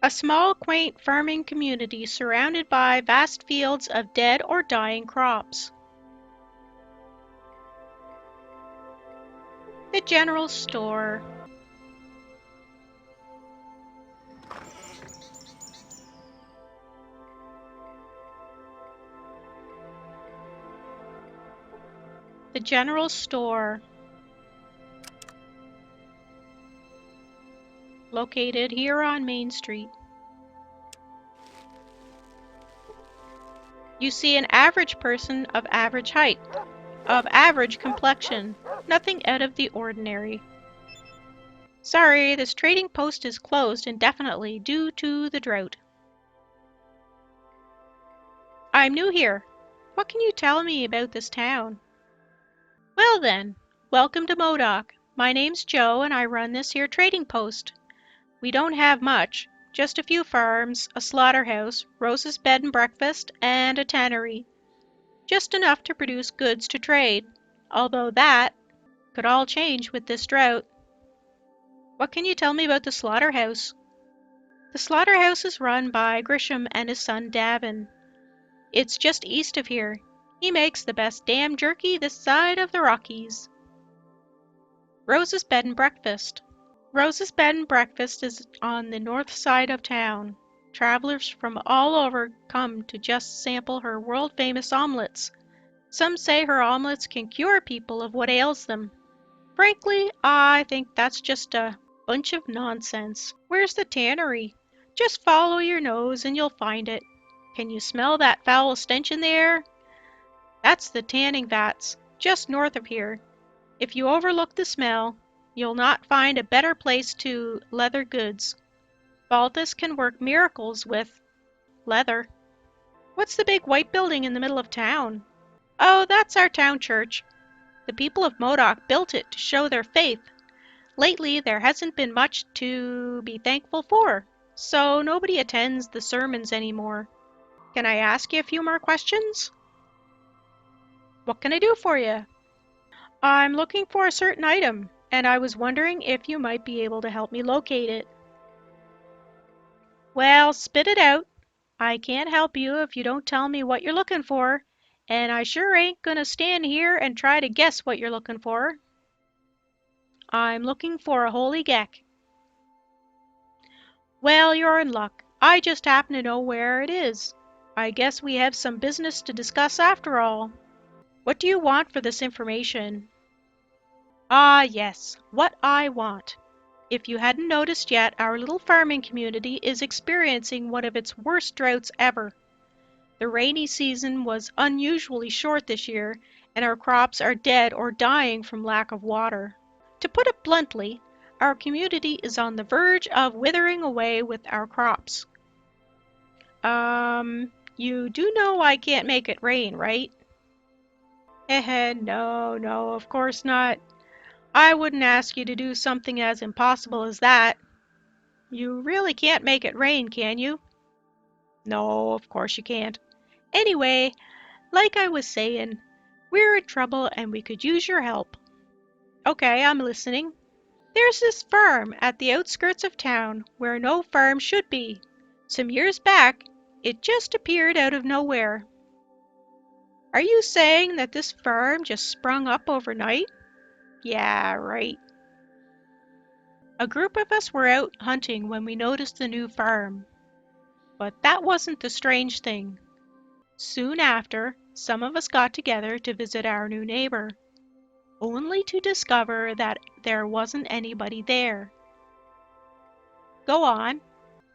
A small, quaint farming community surrounded by vast fields of dead or dying crops. The general store. The general store. Located here on Main Street. You see an average person of average height, of average complexion, nothing out of the ordinary. Sorry, this trading post is closed indefinitely due to the drought. I'm new here. What can you tell me about this town? Well then, welcome to Modoc. My name's Joe and I run this here trading post. We don't have much, just a few farms, a slaughterhouse, Rose's bed and breakfast, and a tannery. Just enough to produce goods to trade, although that could all change with this drought. What can you tell me about the slaughterhouse? The slaughterhouse is run by Grisham and his son Davin. It's just east of here. He makes the best damn jerky this side of the Rockies. Rose's bed and breakfast. Rose's bed and breakfast is on the north side of town. Travelers from all over come to just sample her world-famous omelets. Some say her omelets can cure people of what ails them. Frankly, I think that's just a bunch of nonsense. Where's the tannery? Just follow your nose and you'll find it. Can you smell that foul stench in the air? That's the tanning vats, just north of here. If you overlook the smell, you'll not find a better place to leather goods. Balthas can work miracles with leather. What's the big white building in the middle of town? Oh, that's our town church. The people of Modoc built it to show their faith. Lately, there hasn't been much to be thankful for, so nobody attends the sermons anymore. Can I ask you a few more questions? What can I do for you? I'm looking for a certain item, and I was wondering if you might be able to help me locate it. Well, spit it out. I can't help you if you don't tell me what you're looking for, and I sure ain't gonna stand here and try to guess what you're looking for. I'm looking for a holy geck. Well, you're in luck. I just happen to know where it is. I guess we have some business to discuss after all. What do you want for this information? Ah, yes, what I want. If you hadn't noticed yet, our little farming community is experiencing one of its worst droughts ever. The rainy season was unusually short this year, and our crops are dead or dying from lack of water. To put it bluntly, our community is on the verge of withering away with our crops. You do know I can't make it rain, right? No, of course not. I wouldn't ask you to do something as impossible as that. You really can't make it rain, can you? No, of course you can't. Anyway, like I was saying, we're in trouble and we could use your help. Okay, I'm listening. There's this farm at the outskirts of town where no farm should be. Some years back, it just appeared out of nowhere. Are you saying that this farm just sprung up overnight? Yeah, right. A group of us were out hunting when we noticed the new farm. But that wasn't the strange thing. Soon after, some of us got together to visit our new neighbor, only to discover that there wasn't anybody there. Go on.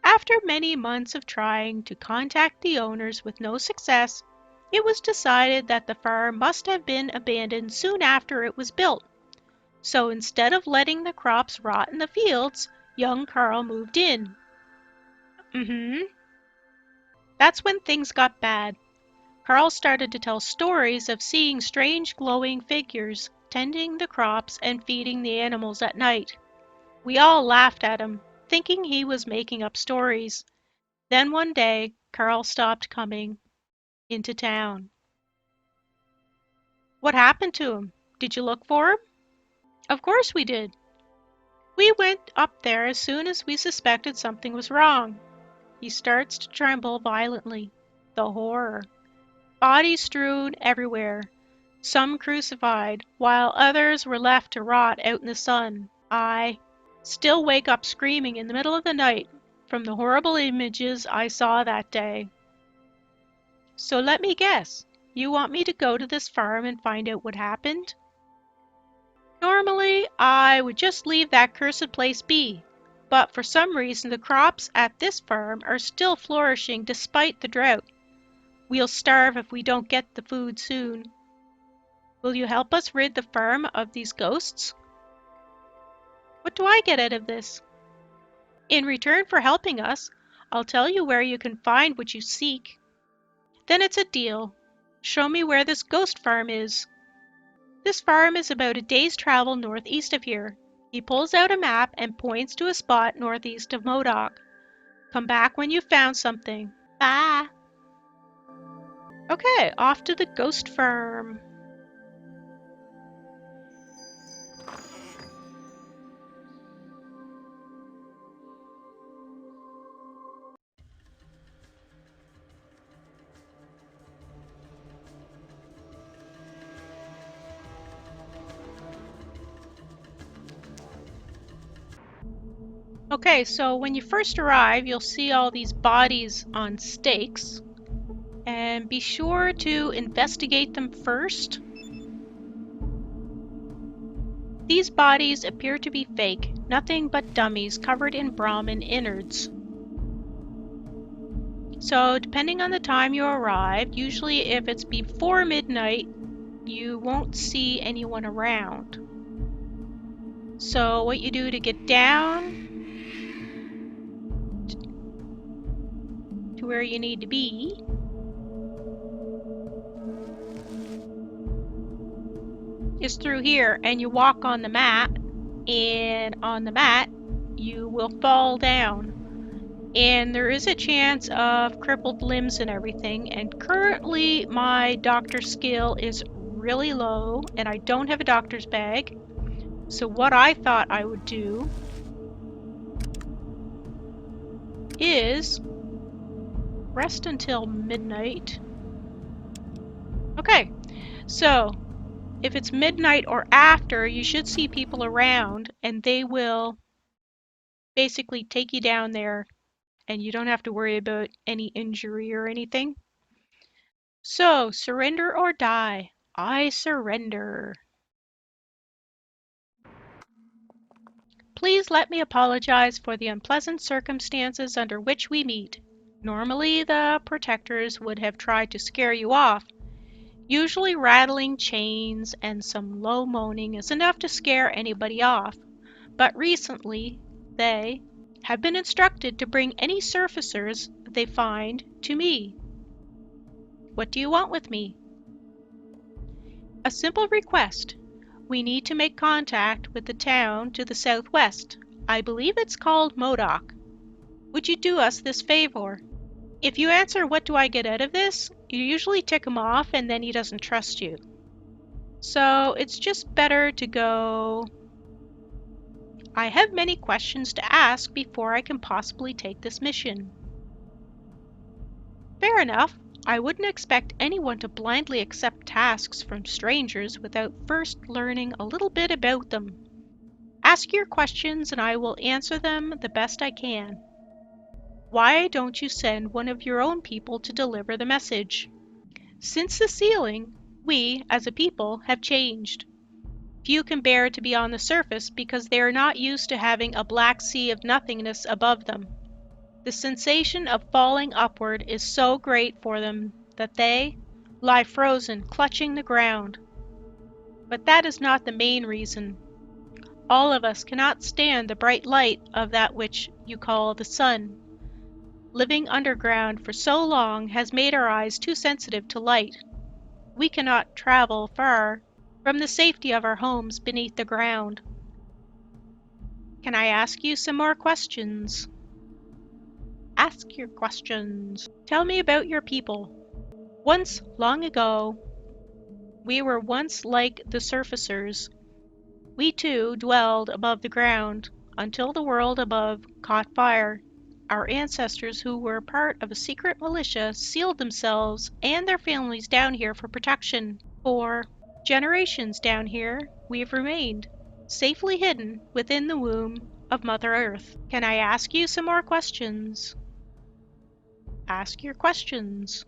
After many months of trying to contact the owners with no success, it was decided that the farm must have been abandoned soon after it was built. So instead of letting the crops rot in the fields, young Karl moved in. That's when things got bad. Karl started to tell stories of seeing strange glowing figures tending the crops and feeding the animals at night. We all laughed at him, thinking he was making up stories. Then one day, Karl stopped coming into town. What happened to him? Did you look for him? Of course we did. We went up there as soon as we suspected something was wrong. He starts to tremble violently. The horror. Bodies strewn everywhere, some crucified, while others were left to rot out in the sun. I still wake up screaming in the middle of the night from the horrible images I saw that day. So let me guess, you want me to go to this farm and find out what happened? Normally, I would just leave that cursed place be, but for some reason the crops at this farm are still flourishing despite the drought. We'll starve if we don't get the food soon. Will you help us rid the farm of these ghosts? What do I get out of this? In return for helping us, I'll tell you where you can find what you seek. Then it's a deal. Show me where this ghost farm is. This farm is about a day's travel northeast of here. He pulls out a map and points to a spot northeast of Modoc. Come back when you've found something. Bye. Okay, off to the ghost farm. Okay, so when you first arrive, you'll see all these bodies on stakes. And be sure to investigate them first. These bodies appear to be fake, nothing but dummies covered in Brahmin innards. So depending on the time you arrived, usually if it's before midnight, you won't see anyone around. So what you do to get down to where you need to be is through here, and you walk on the mat, and on the mat you will fall down. And there is a chance of crippled limbs and everything, and currently my doctor skill is really low and I don't have a doctor's bag. So what I thought I would do is rest until midnight. Okay, so if it's midnight or after, you should see people around and they will basically take you down there and you don't have to worry about any injury or anything. So, surrender or die. I surrender. Please let me apologize for the unpleasant circumstances under which we meet. Normally, the protectors would have tried to scare you off. Usually rattling chains and some low moaning is enough to scare anybody off. But recently, they have been instructed to bring any surfacers they find to me. What do you want with me? A simple request. We need to make contact with the town to the southwest. I believe it's called Modoc. Would you do us this favor? If you answer what do I get out of this, you usually tick him off and then he doesn't trust you. So it's just better to go, I have many questions to ask before I can possibly take this mission. Fair enough. I wouldn't expect anyone to blindly accept tasks from strangers without first learning a little bit about them. Ask your questions and I will answer them the best I can. Why don't you send one of your own people to deliver the message? Since the sealing, we, as a people, have changed. Few can bear to be on the surface because they are not used to having a black sea of nothingness above them. The sensation of falling upward is so great for them that they lie frozen, clutching the ground. But that is not the main reason. All of us cannot stand the bright light of that which you call the sun. Living underground for so long has made our eyes too sensitive to light. We cannot travel far from the safety of our homes beneath the ground. Can I ask you some more questions? Ask your questions. Tell me about your people. Once, long ago, we were once like the surfacers. We too dwelled above the ground until the world above caught fire. Our ancestors who were part of a secret militia sealed themselves and their families down here for protection. For generations down here, we have remained, safely hidden within the womb of Mother Earth. Can I ask you some more questions? Ask your questions.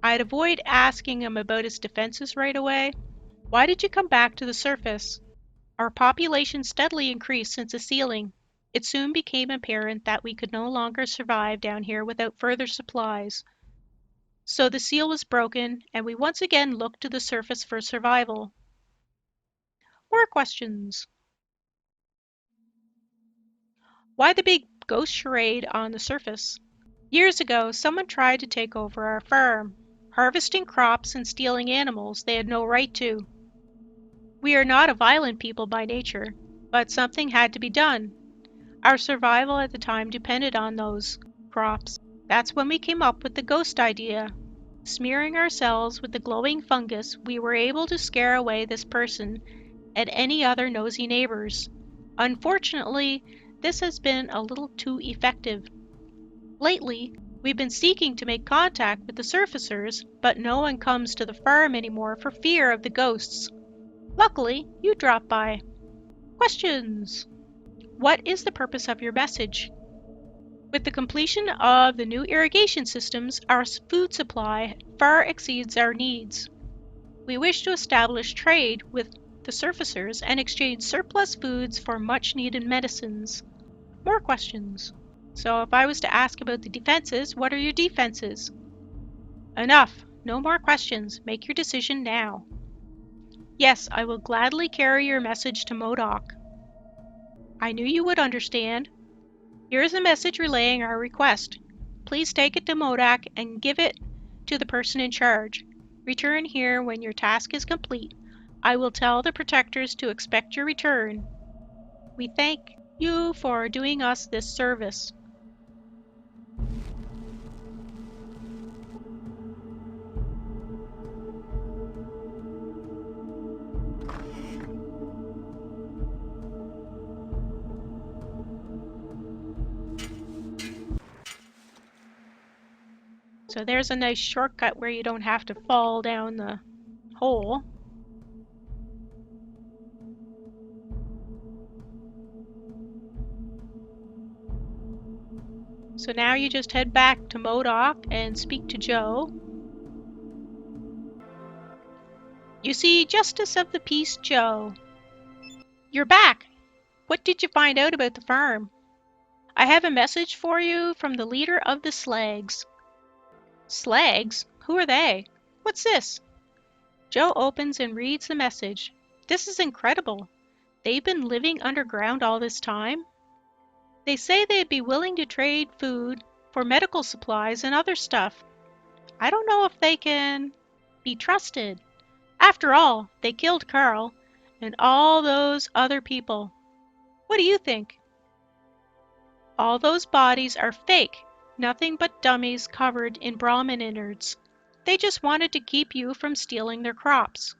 I'd avoid asking him about his defenses right away. Why did you come back to the surface? Our population steadily increased since the sealing. It soon became apparent that we could no longer survive down here without further supplies. So the seal was broken, and we once again looked to the surface for survival. More questions. Why the big ghost charade on the surface? Years ago, someone tried to take over our farm, harvesting crops and stealing animals they had no right to. We are not a violent people by nature, but something had to be done. Our survival at the time depended on those crops. That's when we came up with the ghost idea. Smearing ourselves with the glowing fungus, we were able to scare away this person and any other nosy neighbors. Unfortunately, this has been a little too effective. Lately, we've been seeking to make contact with the surfacers, but no one comes to the farm anymore for fear of the ghosts. Luckily, you dropped by. Questions? What is the purpose of your message? With the completion of the new irrigation systems, our food supply far exceeds our needs. We wish to establish trade with the surfacers and exchange surplus foods for much-needed medicines. More questions. So if I was to ask about the defenses, what are your defenses? Enough. No more questions. Make your decision now. Yes, I will gladly carry your message to Modoc. I knew you would understand. Here is a message relaying our request. Please take it to Modoc and give it to the person in charge. Return here when your task is complete. I will tell the protectors to expect your return. We thank you for doing us this service. So there's a nice shortcut where you don't have to fall down the hole. So now you just head back to Modoc and speak to Joe. You see, Justice of the Peace Joe. You're back! What did you find out about the farm? I have a message for you from the leader of the Slags. Slags? Who are they? What's this? Joe opens and reads the message. This is incredible. They've been living underground all this time? They say they'd be willing to trade food for medical supplies and other stuff. I don't know if they can be trusted. After all, they killed Karl and all those other people. What do you think? All those bodies are fake, nothing but dummies covered in Brahmin innards. They just wanted to keep you from stealing their crops.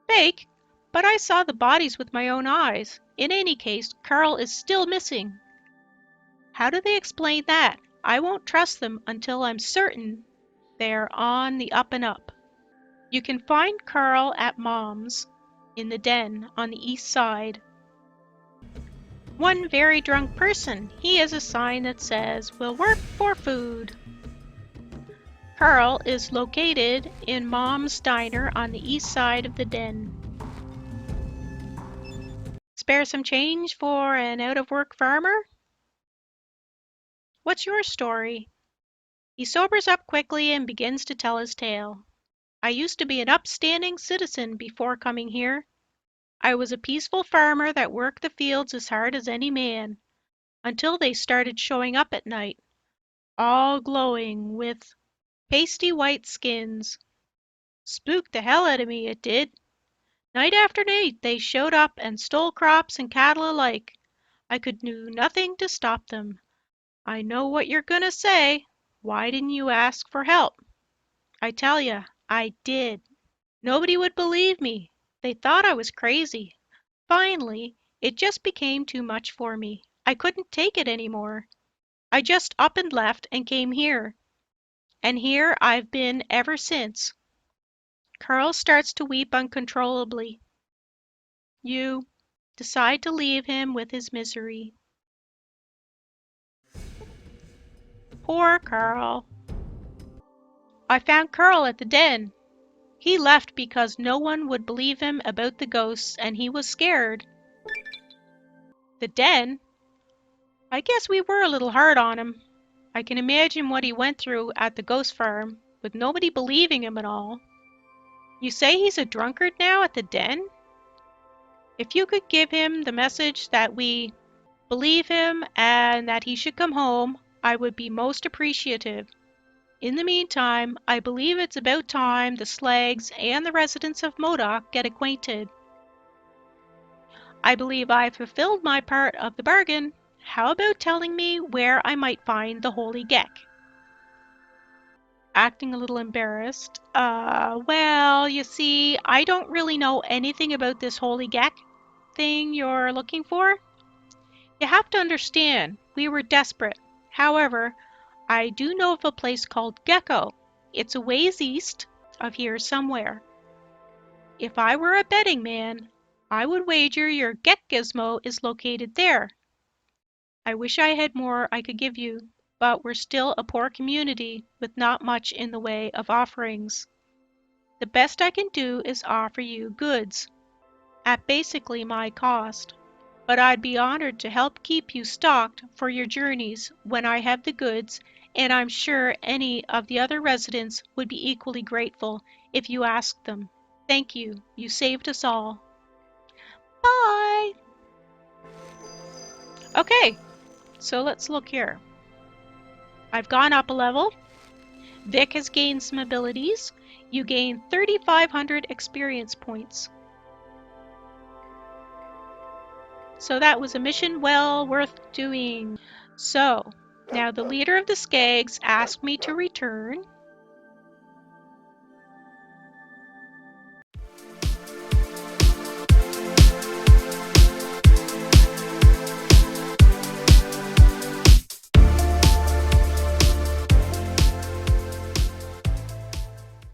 Fake? But I saw the bodies with my own eyes. In any case, Karl is still missing. How do they explain that? I won't trust them until I'm certain they're on the up and up. You can find Karl at Mom's in the den on the east side. One very drunk person. He has a sign that says, "We'll work for food." Karl is located in Mom's diner on the east side of the den. Spare some change for an out-of-work farmer? What's your story? He sobers up quickly and begins to tell his tale. I used to be an upstanding citizen before coming here. I was a peaceful farmer that worked the fields as hard as any man, until they started showing up at night, all glowing with pasty white skins. Spooked the hell out of me, it did. Night after night they showed up and stole crops and cattle alike. I could do nothing to stop them. I know what you're gonna say. Why didn't you ask for help? I tell ya, I did. Nobody would believe me. They thought I was crazy. Finally, It just became too much for me. I couldn't take it anymore. I just up and left and came here. And here I've been ever since. Karl starts to weep uncontrollably. You decide to leave him with his misery. Poor Karl. I found Karl at the den. He left because no one would believe him about the ghosts and he was scared. The den? I guess we were a little hard on him. I can imagine what he went through at the ghost farm, with nobody believing him at all. You say he's a drunkard now at the den? If you could give him the message that we believe him and that he should come home, I would be most appreciative. In the meantime, I believe it's about time the Slags and the residents of Modoc get acquainted. I believe I've fulfilled my part of the bargain. How about telling me where I might find the holy Gek? Acting a little embarrassed. Well, you see, I don't really know anything about this holy Gek thing you're looking for. You have to understand, we were desperate. However, I do know of a place called Gecko. It's a ways east of here somewhere. If I were a betting man, I would wager your Gek gizmo is located there. I wish I had more I could give you, but we're still a poor community with not much in the way of offerings. The best I can do is offer you goods at basically my cost, but I'd be honored to help keep you stocked for your journeys when I have the goods, and I'm sure any of the other residents would be equally grateful if you asked them. Thank you. You saved us all. Bye! Okay, so let's look here. I've gone up a level. Vic has gained some abilities. You gain 3,500 experience points. So that was a mission well worth doing. So, now the leader of the Skags asked me to return.